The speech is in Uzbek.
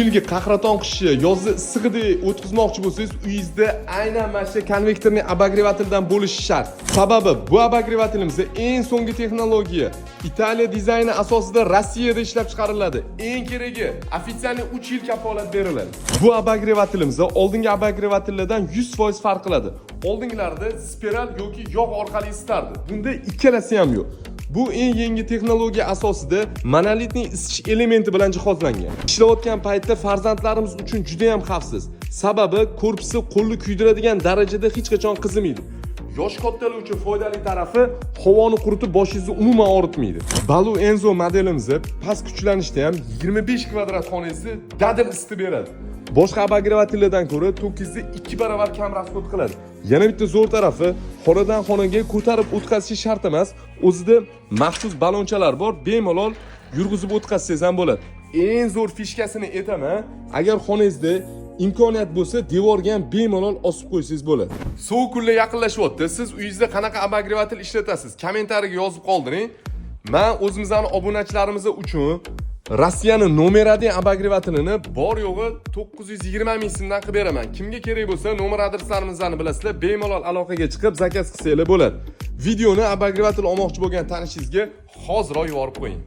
yilgi qahraton qishi, yozni issig'idek o'tkazmoqchi bo'lsangiz, uyingizda aynan mana shu konvektorning обогревательdan bo'lishi shart. Sababi bu обогревателimiz eng so'nggi texnologiya. Italiya dizayni asosida Rossiyada ishlab chiqariladi. Eng keragi, ofitsialniy 3 yil kafolat beriladi. Bu обогревателimiz oldingi обогревателlardan 100% farq qiladi. Oldingilarda spiral yoki yog' orqali isitardi. Bunda ikkalasi ham yo'q. Bu eng yangi texnologiya asosida monolitning isitish elementi bilan jihozlangan. Ishlayotgan paytda farzandlarimiz uchun juda ham xavfsiz. Sababi korpusi qo'lni kuydiradigan darajada hech qachon qizimaydi. Yosh kattalar uchun foydali tarafi havoni quritib boshingizni umuman og'ritmaydi. Balu Enzo modelimiz past kuchlanishda ham 25 kvadrat xonangizni dadil isitib beradi. Boshqa обогревательlardan ko'ra tokingizni 2 barobar kam rasxod qiladi. Yana bitta zo'r tarafi, xonadan xonaga ko'tarib o'tkazish shart emas. O'zida maxsus balonchalar bor, bemalol yurg'izib o'tkazsangiz ham bo'ladi. Eng zo'r fishkasini aytaman, agar xonangizda imkoniyat bo'lsa, devorga ham bemalol osib qo'ysangiz bo'ladi. Sovuq kunlar yaqinlashyapti. Siz uyingizda qanaqa обогреватель ishlatasiz? Kommentariyaga yozib qoldiring. Men o'zimizning obunachilarimiz uchun Rossiyaning nomerli обогревателini bor yo'g'i 920 ming so'mdan qilib beraman. Kimga kerak bo'lsa, nomer adreslarimizni bilasizlar, bemalol aloqaga chiqib zakaz qilsanglar bo'ladi. Videoni обогреватель olmoqchi bo'lgan tanishingizga hoziroq yuborib qo'ying.